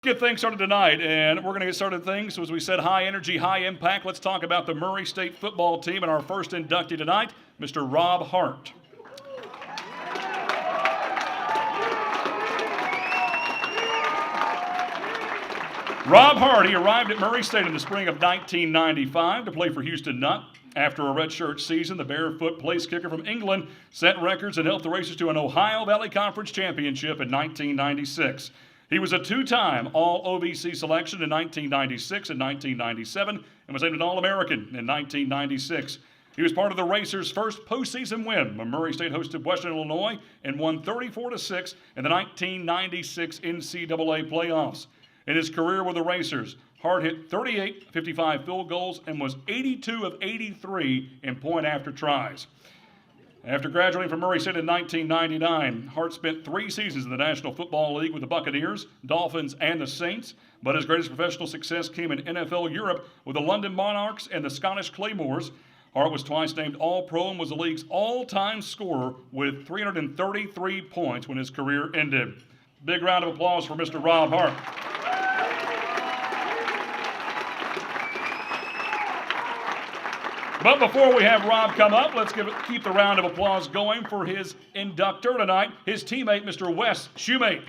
Get things started tonight, and we're going to get started things. So as we said, high energy, high impact. Let's talk about the Murray State football team and our first inductee tonight, Mr. Rob Hart. Rob Hart, he arrived at Murray State in the spring of 1995 to play for Houston Nutt. After a redshirt season, the barefoot place kicker from England set records and helped the Racers to an Ohio Valley Conference championship in 1996. He was a two-time All-OVC selection in 1996 and 1997 and was named an All-American in 1996. He was part of the Racers' first postseason win when Murray State hosted Western Illinois and won 34-6 in the 1996 NCAA playoffs. In his career with the Racers, Hart hit 38 55 field goals and was 82 of 83 in point-after tries. After graduating from Murray State in 1999, Hart spent 3 seasons in the National Football League with the Buccaneers, Dolphins, and the Saints, but his greatest professional success came in NFL Europe with the London Monarchs and the Scottish Claymores. Hart was twice named All-Pro and was the league's all-time scorer with 333 points when his career ended. Big round of applause for Mr. Rob Hart. But before we have Rob come up, let's keep the round of applause going for his inductor tonight, his teammate, Mr. Wes Shoemate.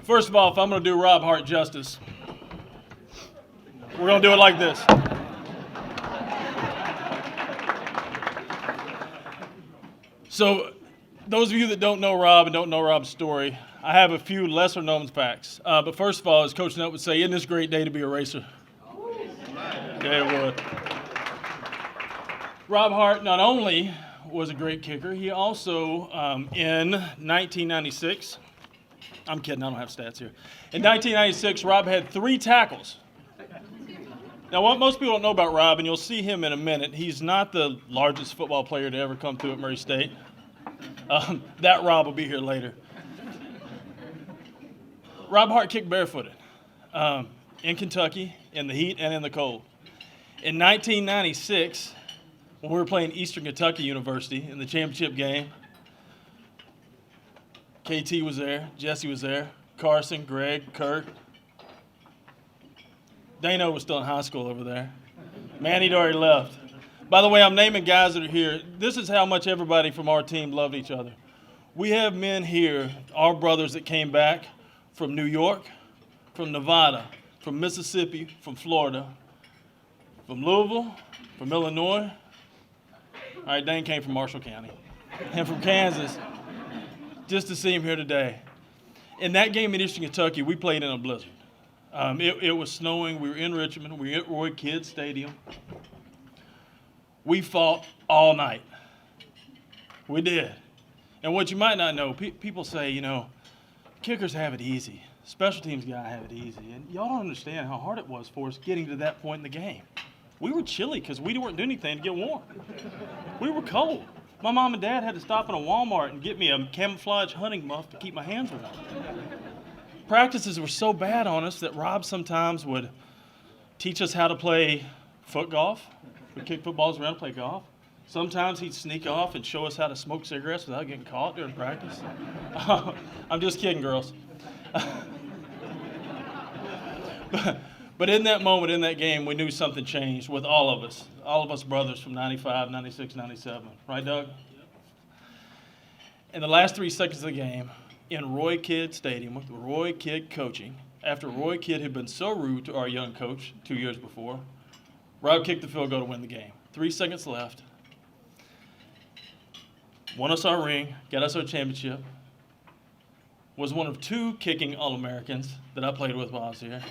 First of all, if I'm going to do Rob Hart justice, we're going to do it like this. So, those of you that don't know Rob and don't know Rob's story, I have a few lesser-known facts. But first of all, as Coach Nutt would say, isn't this a great day to be a Racer? Yeah, it would. Rob Hart not only was a great kicker, he also, in 1996, I'm kidding, I don't have stats here. In 1996, Rob had 3 tackles. Now, what most people don't know about Rob, and you'll see him in a minute, he's not the largest football player to ever come through at Murray State. That Rob will be here later. Rob Hart kicked barefooted in Kentucky, in the heat and in the cold. In 1996, when we were playing Eastern Kentucky University in the championship game, KT was there, Jesse was there, Carson, Greg, Kirk. Dano was still in high school over there. Manny'd already left. By the way, I'm naming guys that are here. This is how much everybody from our team loved each other. We have men here, our brothers that came back from New York, from Nevada, from Mississippi, from Florida, from Louisville, from Illinois. All right, Dane came from Marshall County. And from Kansas, just to see him here today. In that game in Eastern Kentucky, we played in a blizzard. It was snowing. We were in Richmond. We were at Roy Kidd Stadium. We fought all night. We did. And what you might not know, people say, you know, kickers have it easy. Special teams guys have it easy. And y'all don't understand how hard it was for us getting to that point in the game. We were chilly because we weren't doing anything to get warm. We were cold. My mom and dad had to stop in a Walmart and get me a camouflage hunting muff to keep my hands warm. Practices were so bad on us that Rob sometimes would teach us how to play foot golf. We'd kick footballs around and play golf. Sometimes he'd sneak off and show us how to smoke cigarettes without getting caught during practice. I'm just kidding, girls. But in that moment, in that game, we knew something changed with all of us brothers from 95, 96, 97. Right, Doug? In the last 3 seconds of the game, in Roy Kidd Stadium with Roy Kidd coaching, after Roy Kidd had been so rude to our young coach 2 years before, Rob kicked the field goal to win the game. 3 seconds left. Won us our ring, got us our championship. Was one of 2 kicking All-Americans that I played with while I was here.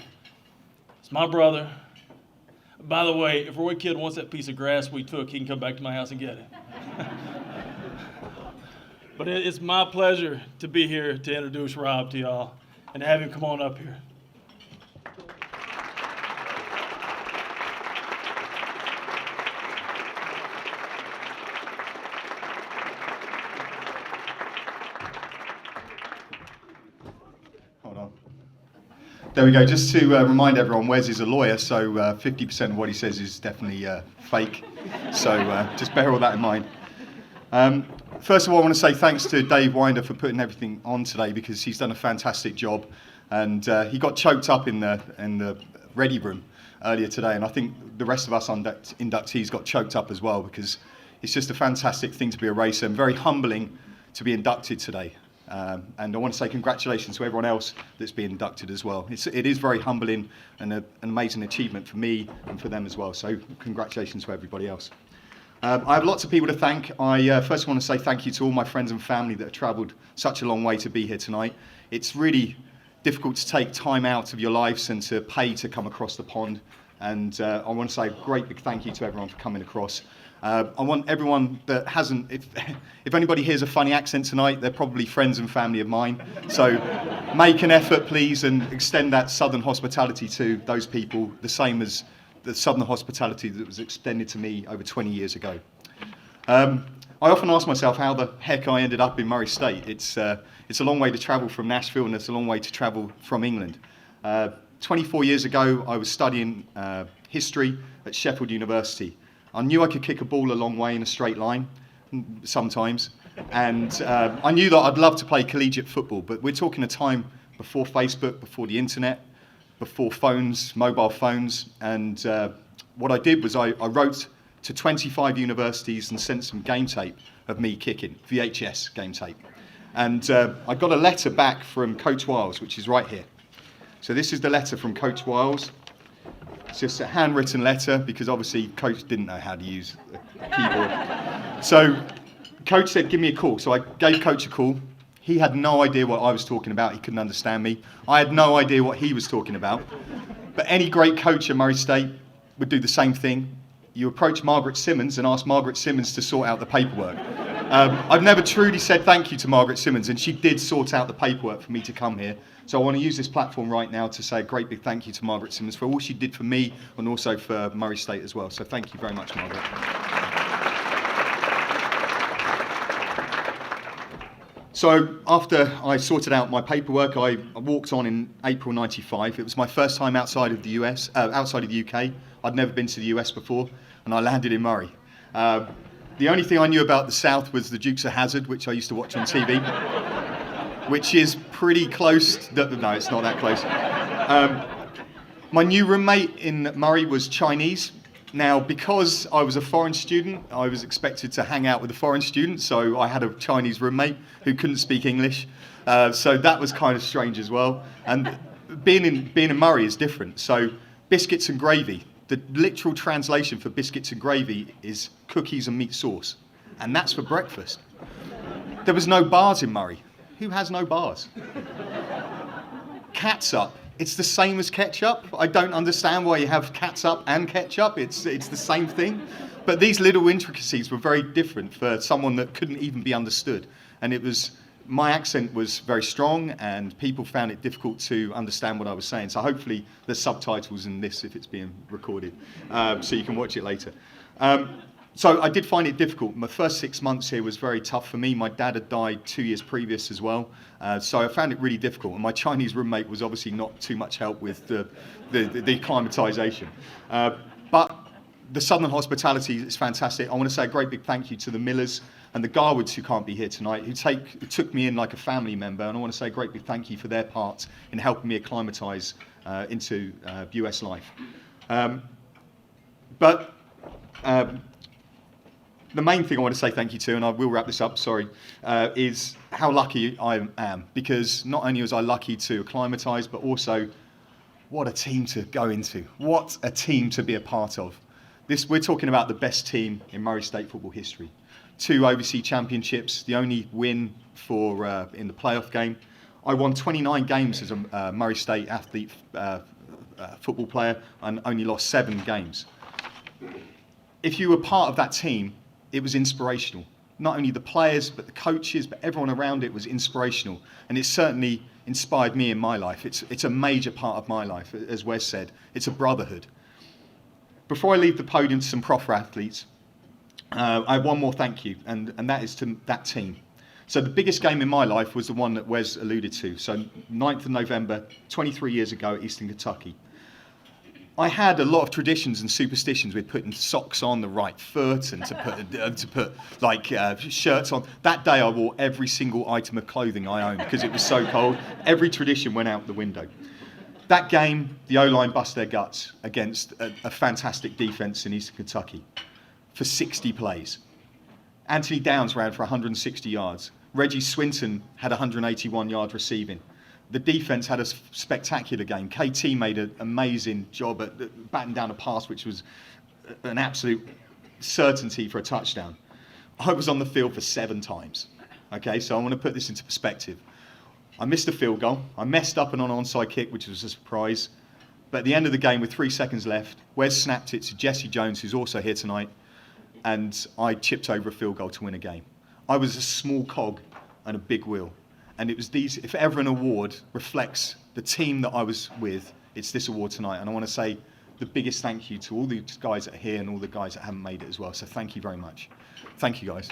It's my brother. By the way, if Roy Kidd wants that piece of grass we took, he can come back to my house and get it. But it's my pleasure to be here to introduce Rob to y'all and have him come on up here. Hold on. There we go. Just to remind everyone, Wes is a lawyer, so 50% of what he says is definitely fake. So just bear all that in mind. First of all, I want to say thanks to Dave Winder for putting everything on today, because he's done a fantastic job. And he got choked up in the ready room earlier today, and I think the rest of us inductees got choked up as well, because it's just a fantastic thing to be a racer and very humbling to be inducted today. And I want to say congratulations to everyone else that's been inducted as well. It is very humbling and an amazing achievement for me and for them as well. So congratulations to everybody else. I have lots of people to thank. I first want to say thank you to all my friends and family that have travelled such a long way to be here tonight. It's really difficult to take time out of your lives and to pay to come across the pond. And I want to say a great big thank you to everyone for coming across. I want everyone that hasn't, if anybody hears a funny accent tonight, they're probably friends and family of mine. So make an effort, please, and extend that southern hospitality to those people, the same as the southern hospitality that was extended to me over 20 years ago. I often ask myself how the heck I ended up in Murray State. It's a long way to travel from Nashville, and it's a long way to travel from England. 24 years ago, I was studying history at Sheffield University. I knew I could kick a ball a long way in a straight line, sometimes, and I knew that I'd love to play collegiate football, but we're talking a time before Facebook, before the internet, before phones, mobile phones, and what I did was I wrote to 25 universities and sent some game tape of me kicking, VHS game tape. And I got a letter back from Coach Wiles, which is right here. So this is the letter from Coach Wiles. It's just a handwritten letter, because obviously Coach didn't know how to use a keyboard. So Coach said, give me a call. So I gave Coach a call. He had no idea what I was talking about. He couldn't understand me. I had no idea what he was talking about. But any great coach at Murray State would do the same thing. You approach Margaret Simmons and ask Margaret Simmons to sort out the paperwork. I've never truly said thank you to Margaret Simmons, and she did sort out the paperwork for me to come here. So I want to use this platform right now to say a great big thank you to Margaret Simmons for all she did for me and also for Murray State as well. So thank you very much, Margaret. So after I sorted out my paperwork, I walked on in April '95. It was my first time outside of the US, outside of the UK. I'd never been to the US before, and I landed in Murray. The only thing I knew about the South was the Dukes of Hazzard, which I used to watch on TV, which is pretty close. No, it's not that close. My new roommate in Murray was Chinese. Now, because I was a foreign student, I was expected to hang out with a foreign student, so I had a Chinese roommate who couldn't speak English. So that was kind of strange as well. And being in Murray is different. So biscuits and gravy. The literal translation for biscuits and gravy is cookies and meat sauce. And that's for breakfast. There was no bars in Murray. Who has no bars? Catsup. It's the same as ketchup. I don't understand why you have catsup and ketchup. It's the same thing. But these little intricacies were very different for someone that couldn't even be understood. And my accent was very strong, and people found it difficult to understand what I was saying. So hopefully there's subtitles in this if it's being recorded, so you can watch it later. So I did find it difficult. My first 6 months here was very tough for me. My dad had died 2 years previous as well, so I found it really difficult. And my Chinese roommate was obviously not too much help with the acclimatization. But the Southern hospitality is fantastic. I want to say a great big thank you to the Millers and the Garwoods, who can't be here tonight, who took me in like a family member. And I want to say a great big thank you for their part in helping me acclimatise into US life. But the main thing I want to say thank you to, and I will wrap this up, sorry, is how lucky I am. Because not only was I lucky to acclimatise, but also what a team to go into. What a team to be a part of. We're talking about the best team in Murray State football history. 2 overseas championships, the only win in the playoff game. I won 29 games as a Murray State athlete, football player, and only lost 7 games. If you were part of that team, it was inspirational. Not only the players, but the coaches, but everyone around it was inspirational. And it certainly inspired me in my life. It's a major part of my life, as Wes said. It's a brotherhood. Before I leave the podium to some proper athletes, I have one more thank you, and that is to that team. So the biggest game in my life was the one that Wes alluded to. So 9th of November, 23 years ago at Eastern Kentucky. I had a lot of traditions and superstitions with putting socks on the right foot and to put like shirts on. That day I wore every single item of clothing I owned because it was so cold. Every tradition went out the window. That game, the O-line bust their guts against a fantastic defense in Eastern Kentucky for 60 plays. Anthony Downs ran for 160 yards. Reggie Swinton had 181 yards receiving. The defense had a spectacular game. KT made an amazing job at batting down a pass, which was an absolute certainty for a touchdown. I was on the field for 7 times. Okay, so I want to put this into perspective. I missed a field goal. I messed up on an onside kick, which was a surprise. But at the end of the game, with 3 seconds left, Wes snapped it to Jesse Jones, who's also here tonight, and I chipped over a field goal to win a game. I was a small cog and a big wheel. And it was these, if ever an award reflects the team that I was with, it's this award tonight. And I want to say the biggest thank you to all the guys that are here and all the guys that haven't made it as well. So thank you very much. Thank you, guys.